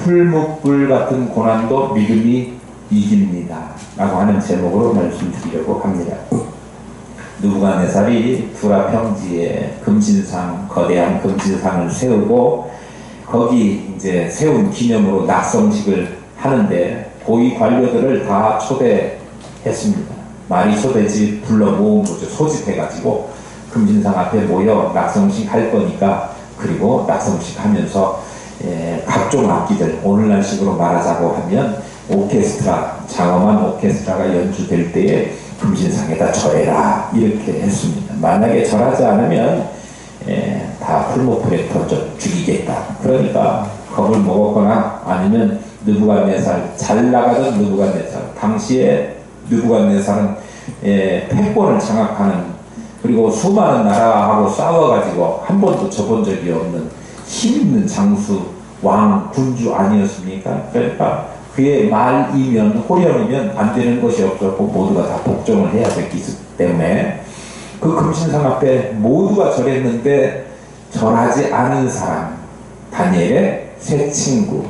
풀무불 같은 고난도 믿음이 이깁니다 라고 하는 제목으로 말씀드리려고 합니다. 느부갓네살이 두라 평지에 금신상, 거대한 금신상을 세우고 거기 이제 세운 기념으로 낙성식을 하는데 고위 관료들을 다 초대했습니다. 말이 초대지 불러 모은 거죠. 소집해가지고 금신상 앞에 모여 낙성식 할 거니까, 그리고 낙성식 하면서 각종 악기들, 오늘날식으로 말하자고 하면 오케스트라, 장엄한 오케스트라가 연주될 때에 금신상에다 절해라 이렇게 했습니다. 만약에 절하지 않으면 다 풀무불에 던져 죽이겠다. 그러니까 겁을 먹었거나 아니면 느부갓네살, 잘 나가던 느부갓네살, 당시에 느부갓네살은 패권을 장악하는, 그리고 수많은 나라하고 싸워가지고 한 번도 져본 적이 없는 힘있는 장수, 왕, 군주 아니었습니까? 그러니까 그의 말이면, 호령이면 안 되는 것이 없었고 모두가 다 복종을 해야 됐기 때문에 그 금신상 앞에 모두가 절했는데 절하지 않은 사람, 다니엘의 세 친구,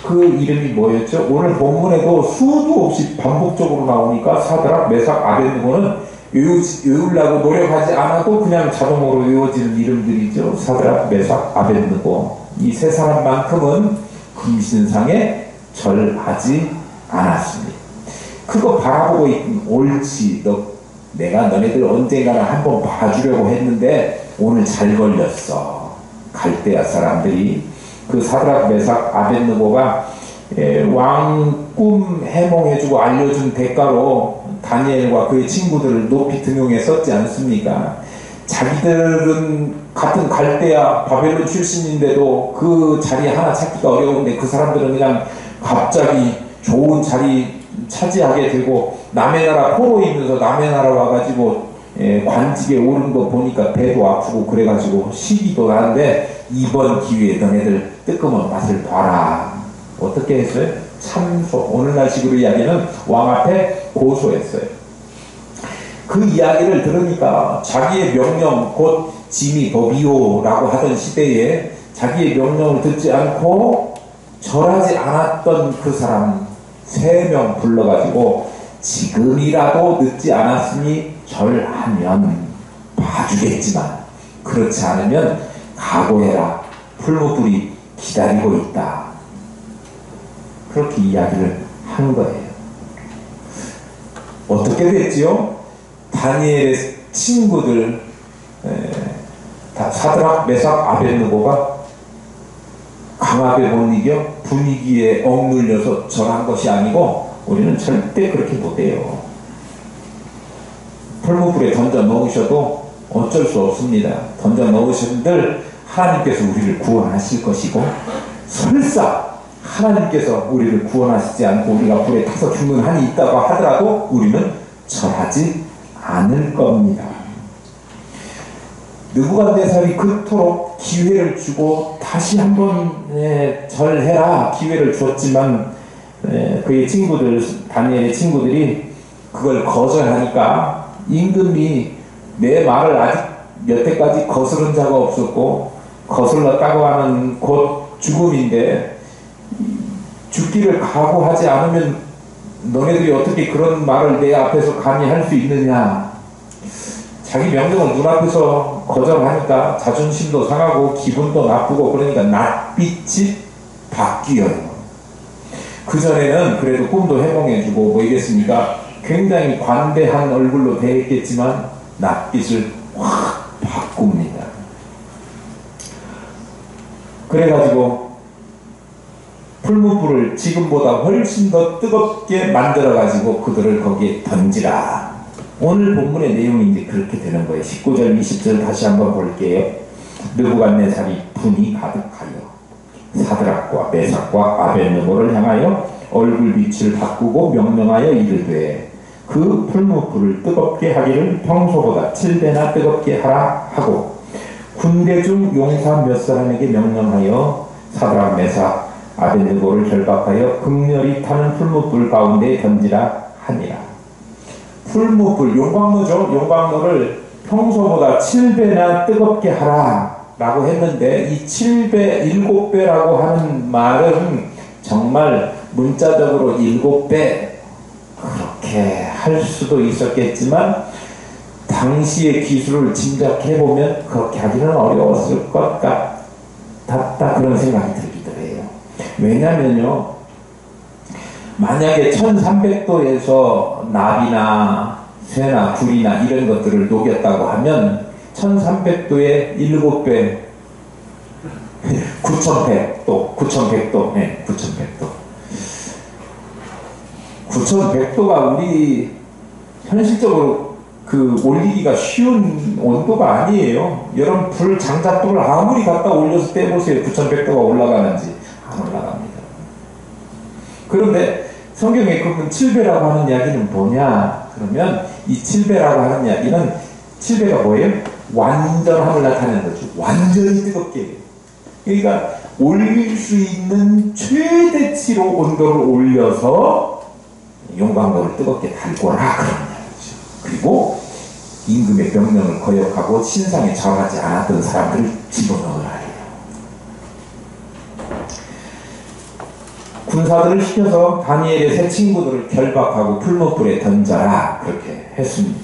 그 이름이 뭐였죠? 오늘 본문에도 수도 없이 반복적으로 나오니까 사드락, 메삭, 아벳느고는 외우려고 노력하지 않아도 그냥 자동으로 외워지는 이름들이죠. 사드락, 메삭, 아벳느고, 이 세 사람만큼은 금신상에 절하지 않았습니다. 그거 바라보고 있긴 옳지, 내가 너네들 언젠가는 한번 봐주려고 했는데 오늘 잘 걸렸어. 갈대아 사람들이 그 사드락, 메삭, 아벳느고가 왕 꿈 해몽해주고 알려준 대가로 다니엘과 그의 친구들을 높이 등용했었지 않습니까? 자기들은 같은 갈대아 바벨론 출신인데도 그 자리 하나 찾기가 어려운데 그 사람들은 그냥 갑자기 좋은 자리 차지하게 되고, 남의 나라 포로이면서 남의 나라 와가지고 관직에 오른 거 보니까 배도 아프고 그래가지고 시기도 나는데, 이번 기회에 너네들 뜨끔한 맛을 봐라. 어떻게 했어요? 참소, 오늘날식으로 이야기는 왕 앞에 고소했어요. 그 이야기를 들으니까 자기의 명령, 곧 지미 도비오라고 하던 시대에 자기의 명령을 듣지 않고 절하지 않았던 그 사람 3명 불러가지고 지금이라도 늦지 않았으니 절하면 봐주겠지만 그렇지 않으면 각오해라. 풀무불이 기다리고 있다. 그렇게 이야기를 한 거예요. 어떻게 됐지요? 다니엘의 친구들 사드락, 메삭, 아벳느고가 강압에 못 이겨 분위기에 억눌려서 절한 것이 아니고, 우리는 절대 그렇게 못해요. 풀무불에 던져 넣으셔도 어쩔 수 없습니다. 던져 넣으신들 하나님께서 우리를 구원하실 것이고, 설사 하나님께서 우리를 구원하시지 않고 우리가 불에 타서 죽는 한이 있다고 하더라도 우리는 절하지 않을 겁니다. 느부갓네살이 그토록 기회를 주고 다시 한번 절해라 기회를 줬지만 그의 친구들, 다니엘의 친구들이 그걸 거절하니까 임금이 내 말을 아직 여태까지 거스른 자가 없었고, 거슬렀다고 하는 곧 죽음인데 죽기를 각오하지 않으면 너네들이 어떻게 그런 말을 내 앞에서 감히 할 수 있느냐. 자기 명령을 눈앞에서 거절하니까 자존심도 상하고 기분도 나쁘고, 그러니까 낯빛이 바뀌어요. 그전에는 그래도 꿈도 해몽해주고 뭐 이랬으니까 굉장히 관대한 얼굴로 대했겠지만 낯빛을 확 바꿉니다. 그래가지고 풀무불을 지금보다 훨씬 더 뜨겁게 만들어가지고 그들을 거기에 던지라. 오늘 본문의 내용이 이제 그렇게 되는 거예요. 19절, 20절 다시 한번 볼게요. 느부갓네살이 분이 가득하여 사드락과 메삭과 아벳느고를 향하여 얼굴빛을 바꾸고 명령하여 이르되 그 풀무불을 뜨겁게 하기를 평소보다 7배나 뜨겁게 하라 하고, 군대 중 용사 몇 사람에게 명령하여 사드락, 메삭, 아벳느고를 결박하여 극렬히 타는 풀무불 가운데 던지라 하니라. 풀무불, 용광로죠. 용광로를 평소보다 7배나 뜨겁게 하라 라고 했는데, 이 7배, 7배라고 하는 말은 정말 문자적으로 7배 그렇게 할 수도 있었겠지만 당시의 기술을 짐작해보면 그렇게 하기는 어려웠을 것 같다 그런 생각이 들기도 해요. 왜냐면요, 만약에 1300도에서 납이나 쇠나 불이나 이런 것들을 녹였다고 하면 1300도에 7배 9100도 9100도 네, 9100도 9100도가 우리 현실적으로 그 올리기가 쉬운 온도가 아니에요. 여러분 불 장작불을 아무리 갖다 올려서 떼보세요. 9100도가 올라가는지. 안 올라갑니다. 그런데 성경에 그분 7배라고 하는 이야기는 뭐냐 그러면 이 7배라고 하는 이야기는 7배가 뭐예요? 완전함을 나타내는 거죠. 완전히 뜨겁게. 그러니까 올릴 수 있는 최대치로 온도를 올려서 용광로를 뜨겁게 달궈라 그런 이야기죠. 그리고 임금의 명령을 거역하고 신상에 절하지 않았던 사람들을 집어넣으라 해요. 군사들을 시켜서 다니엘의 세 친구들을 결박하고 풀무불에 던져라 그렇게 했습니다.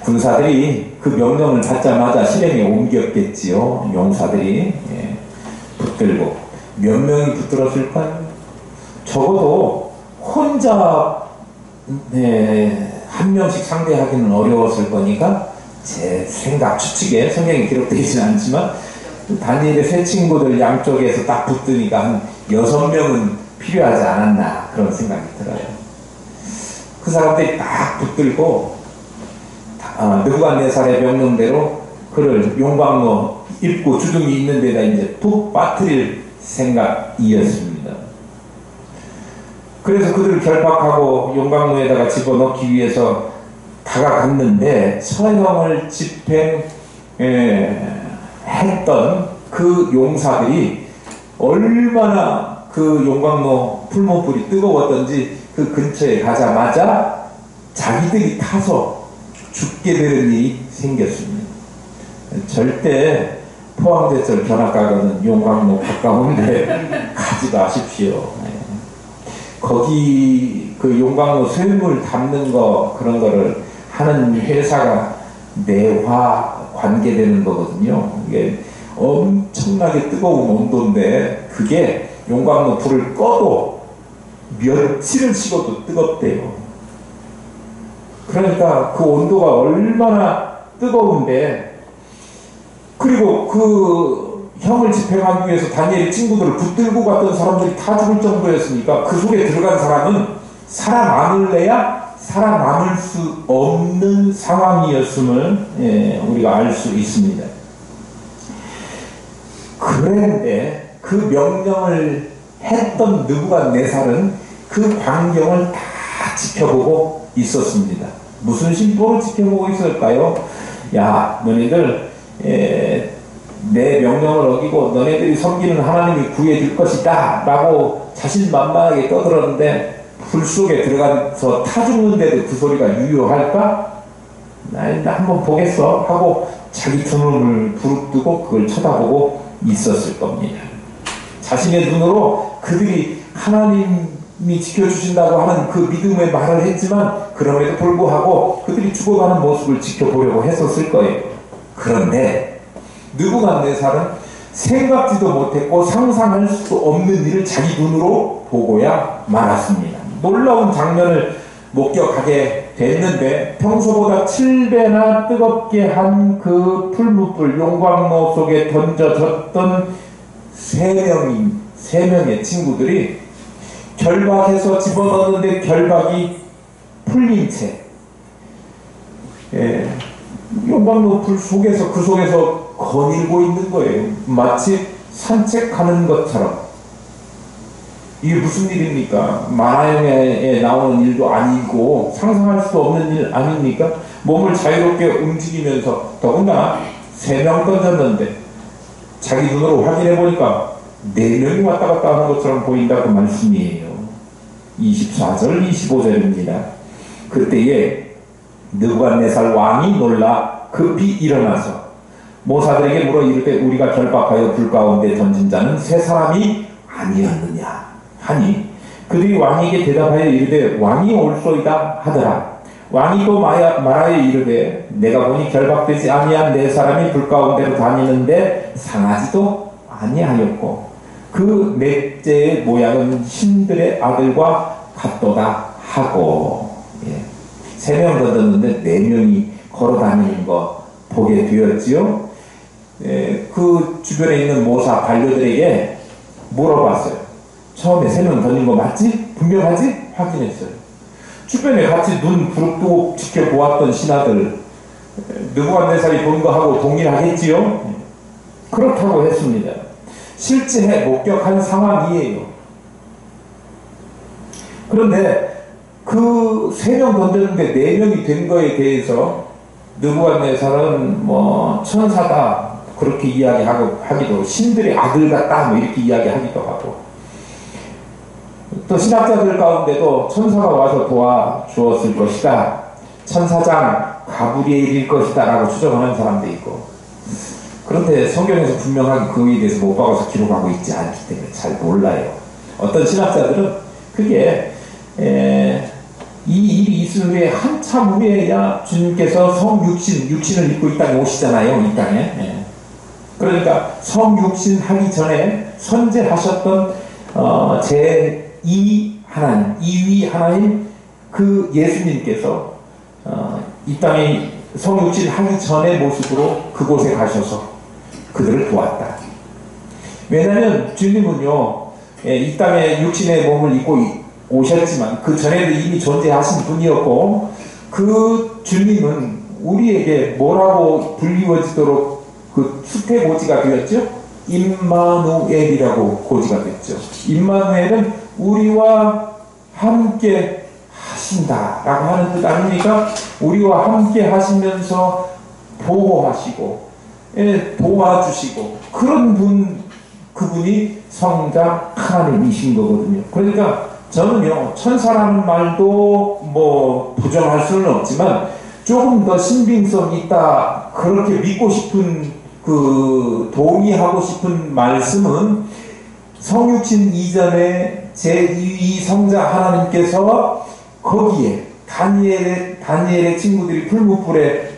군사들이 그 명령을 받자마자 실행에 옮겼겠지요. 용사들이 붙들고 몇 명이 붙들었을까요? 적어도 혼자 한 명씩 상대하기는 어려웠을 거니까 제 생각 추측에 성경에 기록되어 있지는 않지만 다니엘의 세 친구들 양쪽에서 딱 붙으니까 한 6명은 필요하지 않았나 그런 생각이 들어요. 그 사람들이 딱 붙들고 느부갓네살의 명령대로 그를 용광로 입구 주둥이 있는 데다 이제 푹 빠뜨릴 생각이었습니다. 그래서 그들을 결박하고 용광로에다가 집어넣기 위해서 다가갔는데 처형을 집행했던 그 용사들이 얼마나 그 용광로 풀무불이 뜨거웠던지 그 근처에 가자마자 자기들이 타서 죽게 되는 일이 생겼습니다. 절대 포항제철 견학가거든 용광로 가까운데 가지 마십시오. 거기 그 용광로 쇠물 담는 거 그런 거를 하는 회사가 내화 관계되는 거거든요. 이게 엄청나게 뜨거운 온도인데 그게 용광로 불을 꺼도 며칠을 식어도 뜨겁대요. 그러니까 그 온도가 얼마나 뜨거운데 그리고 그 형을 집행하기 위해서 다니엘의 친구들을 붙들고 갔던 사람들이 다 죽을 정도였으니까 그 속에 들어간 사람은 살아남을래야 살아남을 수 없는 상황이었음을 우리가 알 수 있습니다. 그런데 그 명령을 했던 느부갓네살은 그 광경을 다 지켜보고 있었습니다. 무슨 심보로 지켜보고 있을까요? 야, 너네들 내 명령을 어기고 너네들이 섬기는 하나님이 구해줄 것이다 라고 자신만만하게 떠들었는데 불 속에 들어가서 타 죽는데도 그 소리가 유효할까? 나 한번 보겠어 하고 자기 두눈을 부릅뜨고 그걸 쳐다보고 있었을 겁니다. 자신의 눈으로 그들이 하나님이 지켜주신다고 하는 그 믿음의 말을 했지만 그럼에도 불구하고 그들이 죽어가는 모습을 지켜보려고 했었을 거예요. 그런데 느부갓네살은 생각지도 못했고 상상할 수도 없는 일을 자기 눈으로 보고야 말았습니다. 놀라운 장면을 목격하게 됐는데 평소보다 7배나 뜨겁게 한 그 풀무불 용광로 속에 던져졌던 세 명의 친구들이 결박해서 집어넣었는데 결박이 풀린 채 용광로 불 속에서 그 속에서 거닐고 있는 거예요. 마치 산책하는 것처럼. 이게 무슨 일입니까? 만화영화에 나오는 일도 아니고 상상할 수 없는 일 아닙니까? 몸을 자유롭게 움직이면서 더군다나 3명 던졌는데 자기 눈으로 확인해 보니까 4명이 왔다 갔다 하는 것처럼 보인다 그 말씀이에요. 24절 25절입니다. 그때에 느부갓네살 왕이 놀라 급히 일어나서 모사들에게 물어 이르되 우리가 결박하여 불 가운데 던진 자는 세 사람이 아니었느냐. 하니 그들이 왕에게 대답하여 이르되 왕이 올소이다 하더라. 왕이 또 말하여 이르되 내가 보니 결박되지 아니한 네 사람이 불 가운데로 다니는데 상하지도 아니하였고 그 넷째의 모양은 신들의 아들과 같도다 하고. 예. 3명 걷었는데 4명이 걸어 다니는 거 보게 되었지요. 예. 그 주변에 있는 모사 반려들에게 물어봤어요. 처음에 3명 던진 거 맞지? 분명하지? 확인했어요. 주변에 같이 눈 부릅뜨고 지켜보았던 신하들 느부갓네살이 본 거하고 동일하겠지요? 그렇다고 했습니다. 실제 목격한 상황이에요. 그런데 그 3명 던졌는데 4명이 된 거에 대해서 느부갓네살은 뭐 천사다 그렇게 이야기하기도, 신들의 아들 같다 뭐 이렇게 이야기하기도 하고, 또 신학자들 가운데도 천사가 와서 도와주었을 것이다, 천사장 가브리엘일 것이다 라고 추정하는 사람도 있고, 그런데 성경에서 분명하게 그에 대해서 못 박아서 기록하고 있지 않기 때문에 잘 몰라요. 어떤 신학자들은 그게 이 일이 있은 후에 한참 후에야 주님께서 육신을 입고 이 땅에 오시잖아요. 이 땅에. 그러니까 성육신 하기 전에 선제하셨던 제2 하나님, 2위 하나님 그 예수님께서 이 땅에 성육신 하기 전의 모습으로 그곳에 가셔서 그들을 도왔다. 왜냐하면 주님은요, 이 땅에 육신의 몸을 입고 오셨지만 그 전에도 이미 존재하신 분이었고, 그 주님은 우리에게 뭐라고 불리워지도록 그 숲의 고지가 되었죠? 임마누엘이라고 고지가 됐죠. 임마누엘은 우리와 함께 하신다라고 하는 뜻 아닙니까? 우리와 함께 하시면서 보호하시고 도와주시고 그런 그분이 성자 하나님이신 거거든요. 그러니까 저는요, 천사라는 말도 뭐 부정할 수는 없지만 조금 더 신빙성 있다 그렇게 믿고 싶은, 동의하고 싶은 말씀은 성육신 이전에 제2위 성자 하나님께서 거기에 다니엘의 친구들이 풀무불에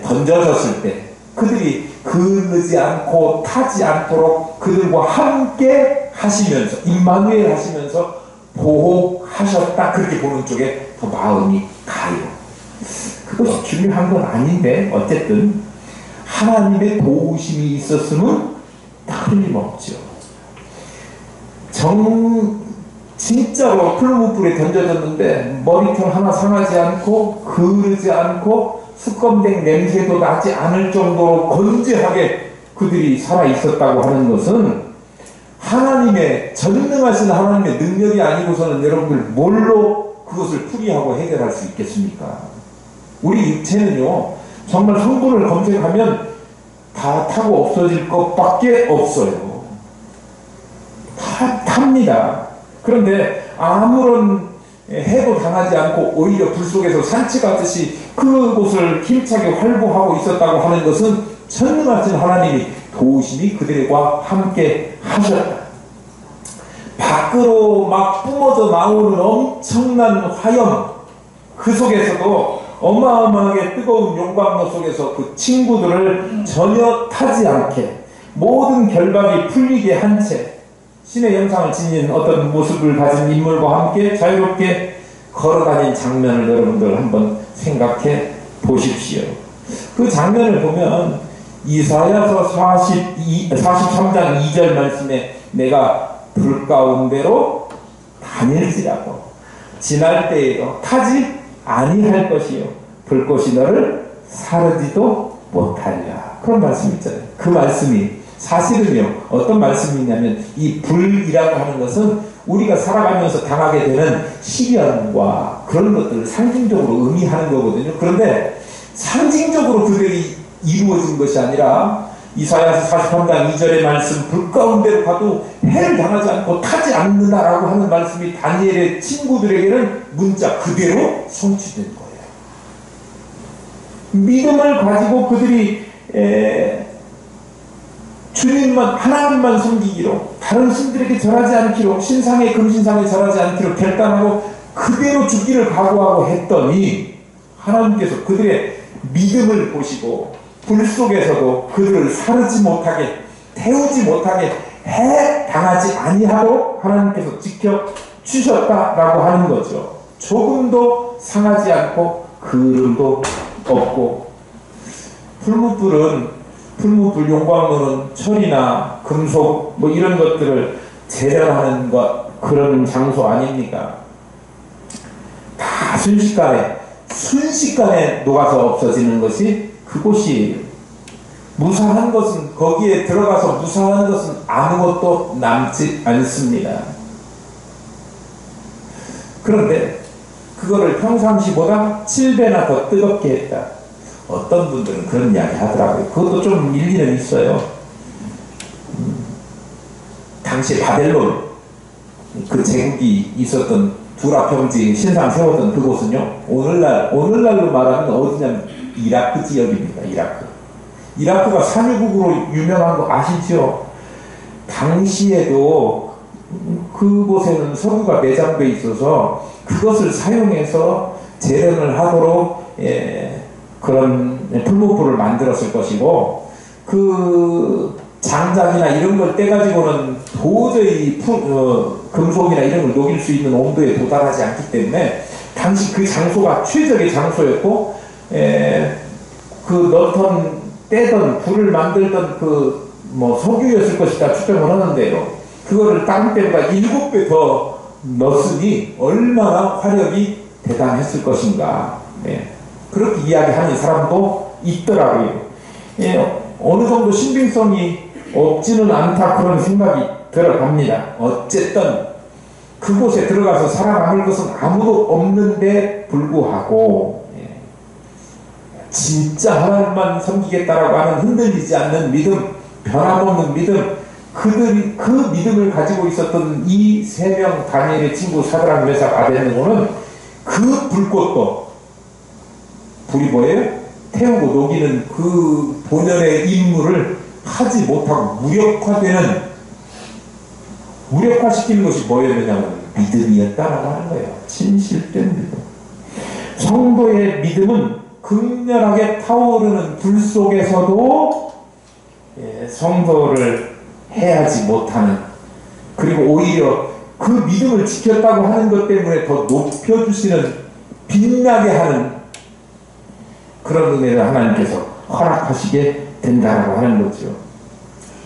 던져졌을 때 그들이 그르지 않고 타지 않도록 그들과 함께 하시면서 임마누엘 하시면서 보호하셨다, 그렇게 보는 쪽에 더 마음이 가요. 그것이 중요한 건 아닌데 어쨌든 하나님의 도우심이 있었으면 틀림없죠. 진짜로 풀무불에 던져졌는데 머리털 하나 상하지 않고 그르지 않고 수검댕 냄새도 나지 않을 정도로 건재하게 그들이 살아있었다고 하는 것은 하나님의, 전능하신 하나님의 능력이 아니고서는 여러분들 뭘로 그것을 풀이하고 해결할 수 있겠습니까? 우리 육체는요, 정말 성분을 검색하면 다 타고 없어질 것밖에 없어요. 다 탑니다. 그런데 아무런 해도 당하지 않고 오히려 불 속에서 산치같이 그곳을 힘차게 활보하고 있었다고 하는 것은 전능하신 하나님이 도우심이 그들과 함께 하셨다. 밖으로 막 뿜어져 나오는 엄청난 화염, 그 속에서도 어마어마하게 뜨거운 용광로 속에서 그 친구들을 전혀 타지 않게 모든 결박이 풀리게 한 채 신의 형상을 지닌 어떤 모습을 가진 인물과 함께 자유롭게 걸어다닌 장면을 여러분들 한번 생각해 보십시오. 그 장면을 보면 이사야서 43장 2절 말씀에 내가 불 가운데로 다닐지라도 지날 때에도 타지 아니할 것이요 불꽃이 너를 사르지도 못하리라, 그런 말씀이 있잖아요. 그 말씀이 사실은요, 어떤 말씀이냐면 이 불이라고 하는 것은 우리가 살아가면서 당하게 되는 시련과 그런 것들을 상징적으로 의미하는 거거든요. 그런데 상징적으로 그들이 이루어진 것이 아니라 이사야서 43장 2절의 말씀, 불 가운데로 가도 해를 당하지 않고 타지 않는다라고 하는 말씀이 다니엘의 친구들에게는 문자 그대로 성취된 거예요. 믿음을 가지고 그들이 주님만 하나님만 섬기기로, 다른 신들에게 절하지 않기로, 신상에 금신상에 절하지 않기로 결단하고 그대로 죽기를 각오하고 했더니 하나님께서 그들의 믿음을 보시고 불 속에서도 그들을 사르지 못하게, 태우지 못하게 당하지 아니하도록 하나님께서 지켜주셨다라고 하는 거죠. 조금도 상하지 않고 그름도 없고, 풀무불 용광로는 철이나 금속 뭐 이런 것들을 재련하는 그런 장소 아닙니까? 다 순식간에 녹아서 없어지는 것이 그곳이, 무사한 것은, 거기에 들어가서 무사한 것은 아무것도 남지 않습니다. 그런데 그거를 평상시보다 7배나 더 뜨겁게 했다. 어떤 분들은 그런 이야기 하더라고요. 그것도 좀 일리는 있어요. 당시 바벨론 그 제국이 있었던 두라 평지 신상 세웠던 그곳은요, 오늘날로 말하면 어디냐면 이라크 지역입니다. 이라크가 산유국으로 유명한 거 아시죠? 당시에도 그곳에는 석유가 매장돼 있어서 그것을 사용해서 재련을 하도록 그런 풀무불을 만들었을 것이고, 그 장작이나 이런 걸 떼가지고는 도저히 금속이나 이런 걸 녹일 수 있는 온도에 도달하지 않기 때문에 당시 그 장소가 최적의 장소였고, 떼던 불을 만들던 석유였을 것이다 추정을 하는데요. 그거를 다른 때보다 7배 더 넣었으니 얼마나 화력이 대단했을 것인가. 그렇게 이야기하는 사람도 있더라고요. 어느 정도 신빙성이 없지는 않다, 그런 생각이 들어갑니다. 어쨌든 그곳에 들어가서 살아남을 것은 아무도 없는데 불구하고 진짜 하나님만 섬기겠다라고 하는 흔들리지 않는 믿음, 변함없는 믿음, 그들이 그 믿음을 가지고 있었던 이 3명 다니엘의 친구 사드락 메삭 아벳네고는 그 불꽃도, 불이 뭐예요? 태우고 녹이는 그 본연의 임무를 하지 못하고 무력화시키는 것이 뭐였느냐면 믿음이었다라고 하는 거예요. 진실된 믿음. 성도의 믿음은 극렬하게 타오르는 불 속에서도 성도를 해하지 못하는, 그리고 오히려 그 믿음을 지켰다고 하는 것 때문에 더 높여주시는, 빛나게 하는 그런 은혜를 하나님께서 허락하시게 된다라고 하는 거죠.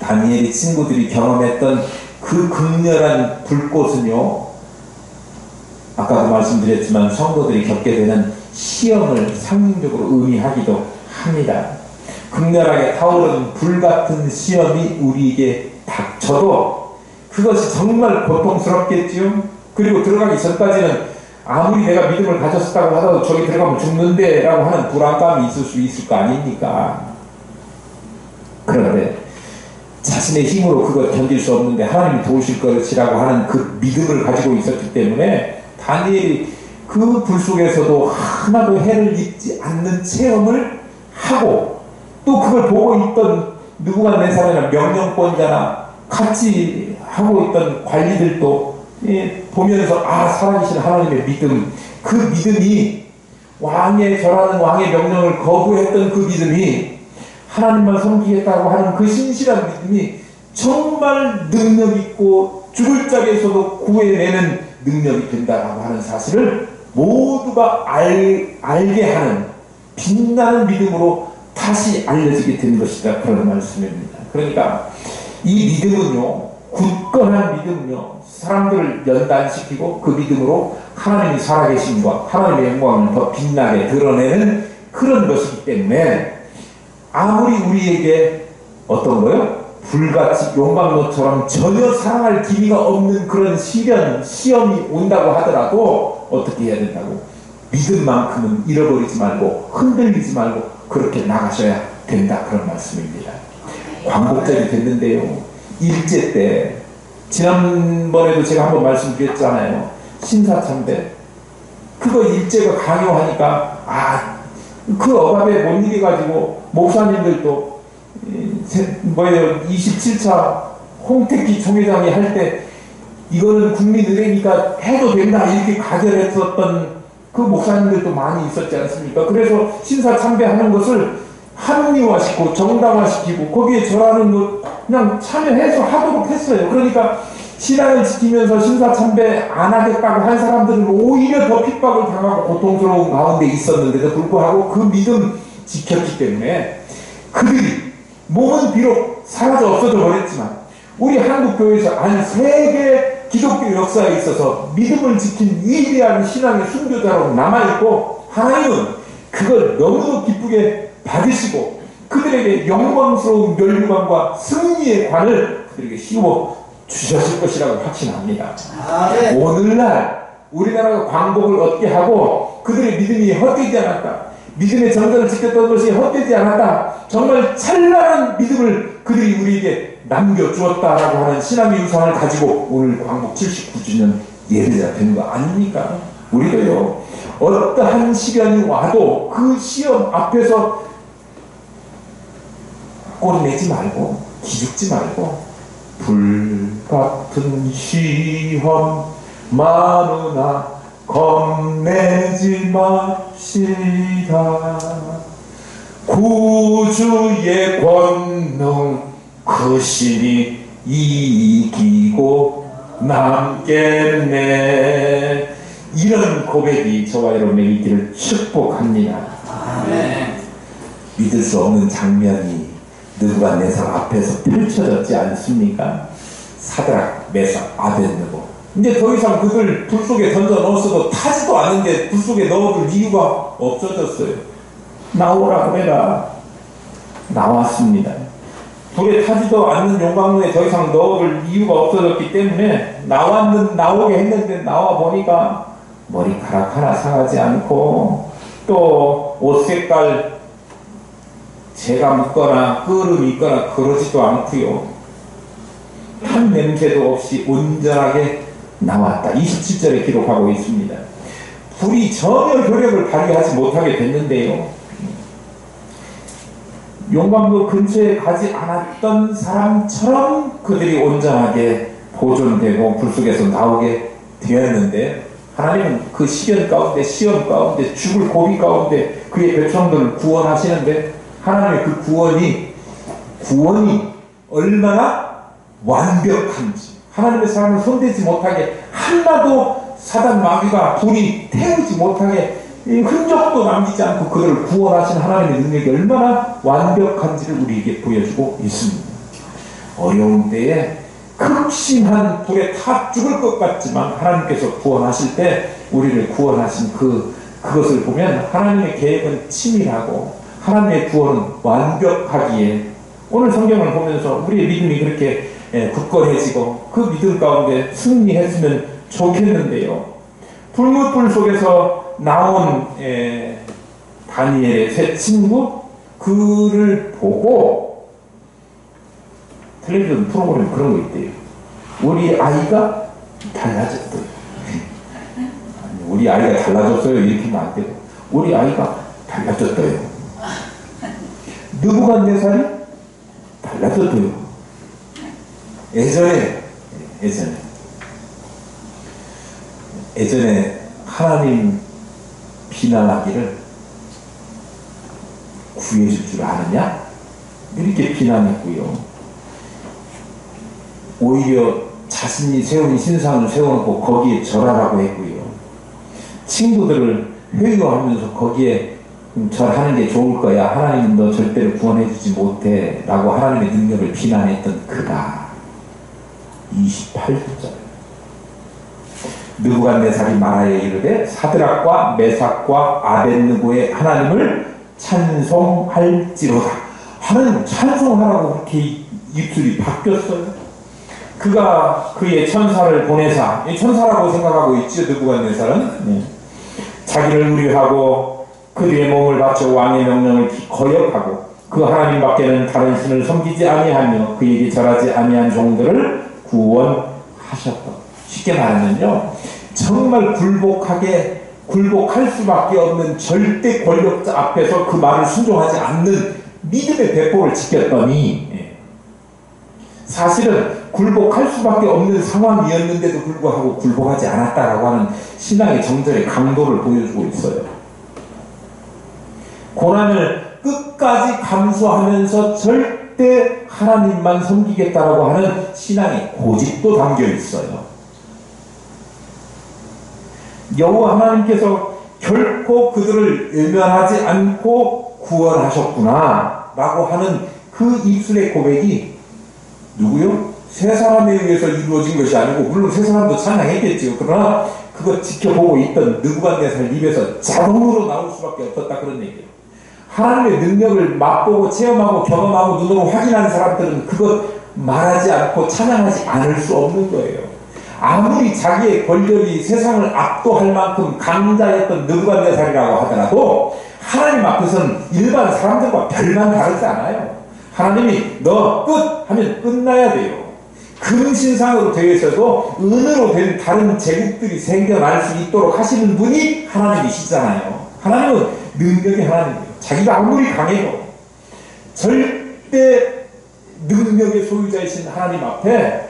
다니엘의 친구들이 경험했던 그 극렬한 불꽃은요, 아까도 말씀드렸지만 성도들이 겪게 되는 시험을 상징적으로 의미하기도 합니다. 극렬하게 타오르는 불같은 시험이 우리에게 닥쳐도 그것이 정말 고통스럽겠지요. 그리고 들어가기 전까지는 아무리 내가 믿음을 가졌다고 하더라도 저기 들어가면 죽는데 라고 하는 불안감이 있을 수 있을 거 아닙니까? 그런데 자신의 힘으로 그걸 견딜 수 없는데 하나님이 도우실 것이라고 하는 그 믿음을 가지고 있었기 때문에 다니엘이 그 불 속에서도 하나도 해를 입지 않는 체험을 하고, 또 그걸 보고 있던 느부갓네살이나 명령권자나 같이 하고 있던 관리들도 보면서 살아계신 하나님의 믿음, 그 믿음이, 왕에 절하는 왕의 명령을 거부했던 그 믿음이, 하나님만 섬기겠다고 하는 그 신실한 믿음이 정말 능력있고 죽을 자리에서도 구해내는 능력이 된다라고 하는 사실을 모두가 알게 하는 빛나는 믿음으로 다시 알려지게 된 것이다, 그런 말씀입니다. 그러니까 이 믿음은요, 굳건한 믿음은요, 사람들을 연단시키고 그 믿음으로 하나님이 살아계심과 하나님의 영광을 더 빛나게 드러내는 그런 것이기 때문에, 아무리 우리에게 어떤 거요? 불같이 용광로처럼 전혀 사랑할 기미가 없는 그런 시험이 온다고 하더라도 어떻게 해야 된다고? 믿음만큼은 잃어버리지 말고 흔들리지 말고 그렇게 나가셔야 된다, 그런 말씀입니다. 광복절이 됐는데요, 일제 때, 지난번에도 제가 한번 말씀드렸잖아요. 신사참배, 그거 일제가 강요하니까 그 억압에 못 이겨가지고 목사님들도 뭐예요, 27차 홍택기 총회장이 할 때 이거는 국민의례니까 해도 된다 이렇게 가결했었던 그 목사님들도 많이 있었지 않습니까? 그래서 신사 참배하는 것을 합리화시키고 정당화시키고 거기에 절하는 것 그냥 참여해서 하도록 했어요. 그러니까 신앙을 지키면서 신사 참배 안 하겠다고 한 사람들은 오히려 더 핍박을 당하고 고통스러운 가운데 있었는데도 불구하고 그 믿음 지켰기 때문에 그들이 몸은 비록 사라져 없어져 버렸지만 우리 한국교회에서 한 세계 기독교 역사에 있어서 믿음을 지킨 위대한 신앙의 순교자로 남아있고 하나님은 그걸 너무도 기쁘게 받으시고 그들에게 영광스러운 멸류관과 승리의 관을 그들에게 씌워 주셨을 것이라고 확신합니다. 네. 오늘날 우리나라가 광복을 얻게 하고 그들의 믿음이 헛되지 않았다. 믿음의 정전을 지켰던 것이 헛되지 않았다. 정말 찬란한 믿음을 그들이 우리에게 남겨주었다라고 하는 신앙의 유산을 가지고 오늘 광복 79주년 예배가 되는 거 아닙니까? 우리도요, 어떠한 시련이 와도 그 시험 앞에서 꼬리 내지 말고 기죽지 말고 불같은 시험 많으나 겁내지 맙시다. 구주의 권능 그 신이 이기고 남겠네. 이런 고백이 저와 여러분의 있기를 축복합니다. 아멘. 믿을 수 없는 장면이 느부갓네살 앞에서 펼쳐졌지 않습니까? 사드락, 메삭, 아벳느고. 이제 더 이상 그들 불 속에 던져 넣었어도 타지도 않는데 불 속에 넣어둘 이유가 없어졌어요. 나오라 그래라. 나왔습니다. 불에 타지도 않는 용광로에 더 이상 넣어둘 이유가 없어졌기 때문에 나오게 했는데 나와 보니까 머리카락 하나 상하지 않고 또 옷 색깔 재가 묻거나 끄름이 있거나 그러지도 않고요. 한 냄새도 없이 온전하게 나왔다. 27절에 기록하고 있습니다. 불이 전혀 효력을 발휘하지 못하게 됐는데요. 용광로 근처에 가지 않았던 사람처럼 그들이 온전하게 보존되고 불 속에서 나오게 되었는데 하나님은 그 시련 가운데 시험 가운데 죽을 고비 가운데 그의 백성들을 구원하시는데 하나님의 그 구원이 얼마나 완벽한지 하나님의 사람을 손대지 못하게 하나도 사단 마귀가 불이 태우지 못하게 흔적도 남기지 않고 그들을 구원하신 하나님의 능력이 얼마나 완벽한지를 우리에게 보여주고 있습니다. 어려운 때에 극심한 불에 타 죽을 것 같지만 하나님께서 구원하실 때 우리를 구원하신 그것을 보면 하나님의 계획은 치밀하고 하나님의 구원은 완벽하기에 오늘 성경을 보면서 우리의 믿음이 그렇게 굳건해지고 그 믿음 가운데 승리했으면 좋겠는데요. 불못불 속에서 나온 다니엘의 세 친구 그를 보고 텔레비전 프로그램 그런 거 있대요. 우리 아이가 달라졌대요. 우리 아이가 달라졌어요 이렇게 하면 안 되고 우리 아이가 달라졌대요. 느부갓네살이 달라졌대요. 예전에 하나님 비난하기를 구해줄 줄 아느냐? 이렇게 비난했고요. 오히려 자신이 세운 신상을 세워놓고 거기에 절하라고 했고요. 친구들을 회유하면서 거기에 절하는 게 좋을 거야. 하나님은 너 절대로 구원해주지 못해. 라고 하나님의 능력을 비난했던 그가 28절 느부갓네살이 말하여 이르되 사드락과 메삭과 아벳느고의 하나님을 찬송할지로다. 하나님 찬송하라고 그렇게 입술이 바뀌었어요. 그가 그의 천사를 보내사 천사라고 생각하고 있죠. 느부갓네살은 자기를 의뢰하고 그들의 몸을 바쳐 왕의 명령을 거역하고 그 하나님밖에는 다른 신을 섬기지 아니하며 그에게 절하지 아니한 종들을 구원하셨다. 쉽게 말하면요, 정말 굴복할 수밖에 없는 절대 권력자 앞에서 그 말을 순종하지 않는 믿음의 배포를 지켰더니 사실은 굴복할 수밖에 없는 상황이었는데도 불구하고 굴복하지 않았다라고 하는 신앙의 정절의 강도를 보여주고 있어요. 고난을 끝까지 감수하면서 절대 하나님만 섬기겠다라고 하는 신앙의 고집도 담겨 있어요. 여호와 하나님께서 결코 그들을 외면하지 않고 구원하셨구나 라고 하는 그 입술의 고백이 누구요? 세 사람에 의해서 이루어진 것이 아니고, 물론 세 사람도 찬양했겠지요. 그러나 그거 지켜보고 있던 느부갓네살 입에서 자동으로 나올 수밖에 없었다, 그런 얘기예요. 하나님의 능력을 맛보고 체험하고 경험하고 눈으로 확인한 사람들은 그것 말하지 않고 찬양하지 않을 수 없는 거예요. 아무리 자기의 권력이 세상을 압도할 만큼 강자였던 느부갓네살이라고 하더라도 하나님 앞에서는 일반 사람들과 별반 다르지 않아요. 하나님이 너 끝! 하면 끝나야 돼요. 금신상으로 되어 있어도 은으로 된 다른 제국들이 생겨날 수 있도록 하시는 분이 하나님이시잖아요. 하나님은 능력의 하나님이에요. 자기가 아무리 강해도 절대 능력의 소유자이신 하나님 앞에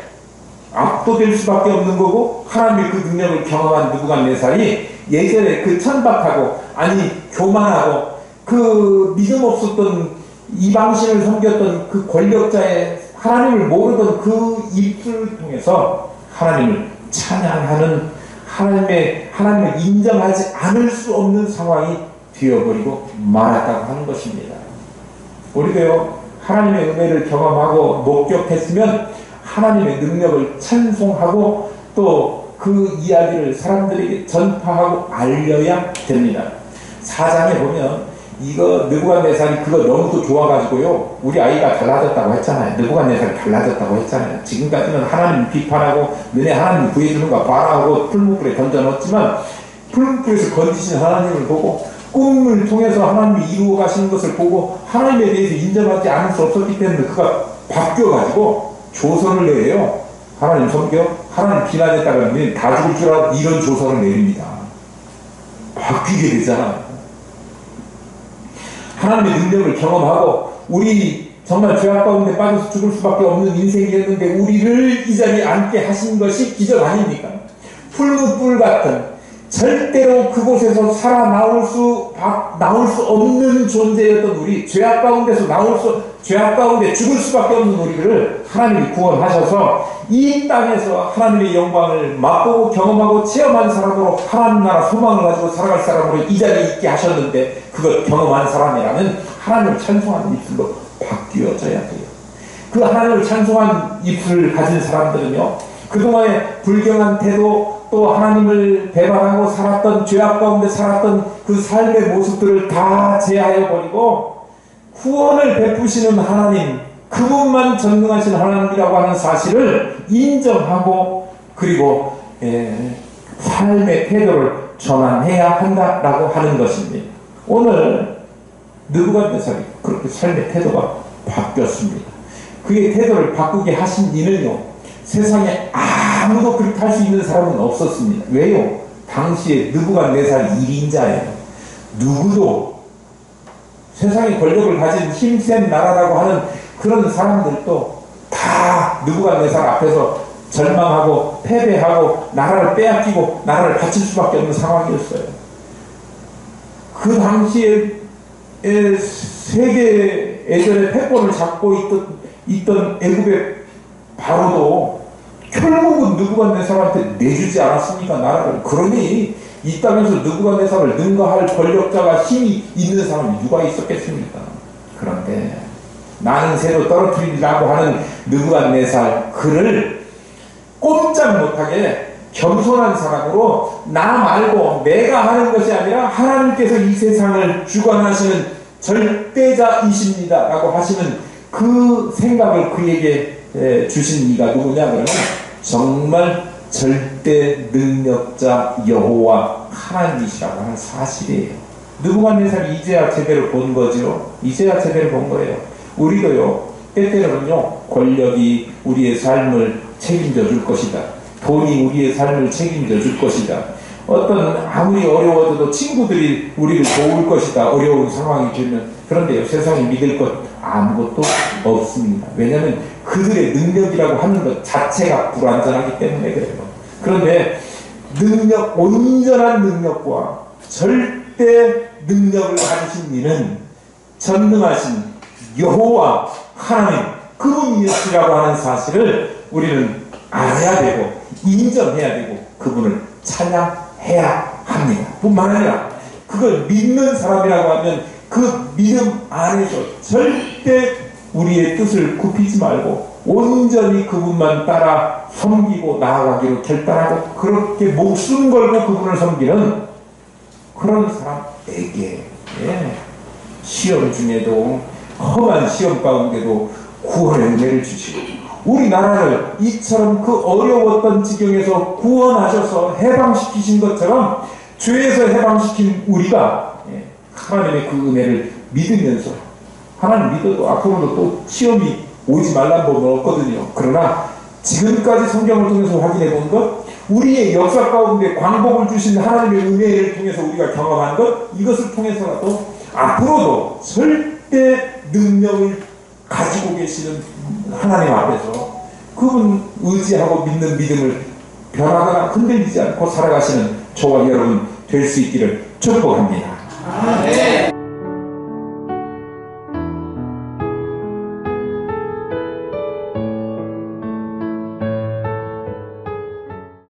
압도될 수밖에 없는 거고, 하나님의 그 능력을 경험한 느부갓네살이 예전에 그 천박하고, 아니 교만하고 그 믿음 없었던 이방신을 섬겼던 그 권력자의 하나님을 모르던 그 입술을 통해서 하나님을 찬양하는, 하나님을 인정하지 않을 수 없는 상황이 되어버리고 말았다고 하는 것입니다. 우리도요, 하나님의 은혜를 경험하고 목격했으면 하나님의 능력을 찬송하고 또 그 이야기를 사람들에게 전파하고 알려야 됩니다. 4장에 보면 이거 느부갓네살이 그거 너무도 좋아가지고요, 우리 아이가 달라졌다고 했잖아요. 느부갓네살이 달라졌다고 했잖아요. 지금까지는 하나님 비판하고 너네 하나님 구해주는 거 봐라 하고 풀무불에 던져놓았지만, 풀무불에서 건지신 하나님을 보고 꿈을 통해서 하나님이 이루어 가시는 것을 보고 하나님에 대해서 인정하지 않을 수 없었기 때문에 그가 바뀌어가지고 조선을 내려요. 하나님 섬겨? 하나님 비난했다가 다 죽을 줄 알고 이런 조선을 내립니다. 바뀌게 되잖아요. 하나님의 능력을 경험하고 우리 정말 죄악 가운데 빠져서 죽을 수밖에 없는 인생이었는데 우리를 이 자리에 앉게 하신 것이 기적 아닙니까? 풀무불 같은, 절대로 그곳에서 살아나올 수 없는 존재였던 우리, 죄악 가운데서 죄악 가운데 죽을 수밖에 없는 우리를 하나님이 구원하셔서 이 땅에서 하나님의 영광을 맛보고 경험하고 체험한 사람으로, 하나님 나라 소망을 가지고 살아갈 사람으로 이 자리에 있게 하셨는데, 그걸 경험한 사람이라면 하나님을 찬송하는 입술로 바뀌어져야 돼요. 그 하나님을 찬송한 입술을 가진 사람들은요, 그동안의 불경한 태도, 또 하나님을 배반하고 살았던, 죄악 가운데 살았던 그 삶의 모습들을 다 제하여 버리고 구원을 베푸시는 하나님, 그분만 전능하신 하나님이라고 하는 사실을 인정하고, 그리고 삶의 태도를 전환해야 한다라고 하는 것입니다. 오늘 느부갓네살이 그렇게 삶의 태도가 바뀌었습니다. 그의 태도를 바꾸게 하신 이는요, 세상에 아무도 그렇게 할 수 있는 사람은 없었습니다. 왜요? 당시에 느부갓네살 1인자예요. 누구도, 세상의 권력을 가진 힘센 나라라고 하는 그런 사람들도 다 느부갓네살 앞에서 절망하고 패배하고 나라를 빼앗기고 나라를 바칠 수밖에 없는 상황이었어요. 그 당시에 세계 예전에 패권을 잡고 있던 애굽의 바로도 결국은 느부갓네살한테 내주지 않았습니까, 나라를. 그러니 이 땅에서 느부갓네살을 능가할 권력자가 힘이 있는 사람이 누가 있었겠습니까? 그런데 나는 새로 떨어뜨리려고 하는 느부갓네살, 그를 꼼짝 못하게 겸손한 사람으로 나 말고 내가 하는 것이 아니라 하나님께서 이 세상을 주관하시는 절대자이십니다 라고 하시는 그 생각을 그에게 주신 이가 누구냐 그러면 정말 절대 능력자 여호와 하나님이시라고 하는 사실이에요. 느부갓네살이 이제야 제대로 본 거죠. 이제야 제대로 본 거예요. 우리도요, 때때로는요, 권력이 우리의 삶을 책임져 줄 것이다, 돈이 우리의 삶을 책임져 줄 것이다, 어떤 아무리 어려워도 친구들이 우리를 도울 것이다. 어려운 상황이 되면. 그런데요, 세상에 믿을 것 아무것도 없습니다. 왜냐하면 그들의 능력이라고 하는 것 자체가 불완전하기 때문에 그래요. 그런데 능력, 온전한 능력과 절대 능력을 가지신 이는 전능하신 여호와 하나님, 그분이시라고 하는 사실을 우리는 알아야 되고 인정해야 되고 그분을 찬양해야 합니다. 뿐만 아니라 그걸 믿는 사람이라고 하면 그 믿음 안에서 절대 우리의 뜻을 굽히지 말고 온전히 그분만 따라 섬기고 나아가기로 결단하고 그렇게 목숨 걸고 그분을 섬기는 그런 사람에게 시험 중에도 험한 시험 가운데도 구원의 은혜를 주시고 우리나라를 이처럼 그 어려웠던 지경에서 구원하셔서 해방시키신 것처럼 죄에서 해방시킨 우리가 하나님의 그 은혜를 믿으면서 하나님 믿어도 앞으로도 또 시험이 오지 말란 법은 없거든요. 그러나 지금까지 성경을 통해서 확인해 본 것, 우리의 역사 가운데 광복을 주신 하나님의 은혜를 통해서 우리가 경험한 것, 이것을 통해서라도 앞으로도 절대 능력을 가지고 계시는 하나님 앞에서 그분 의지하고 믿는 믿음을 변하거나 흔들리지 않고 살아가시는 저와 여러분 될 수 있기를 축복합니다. 아멘.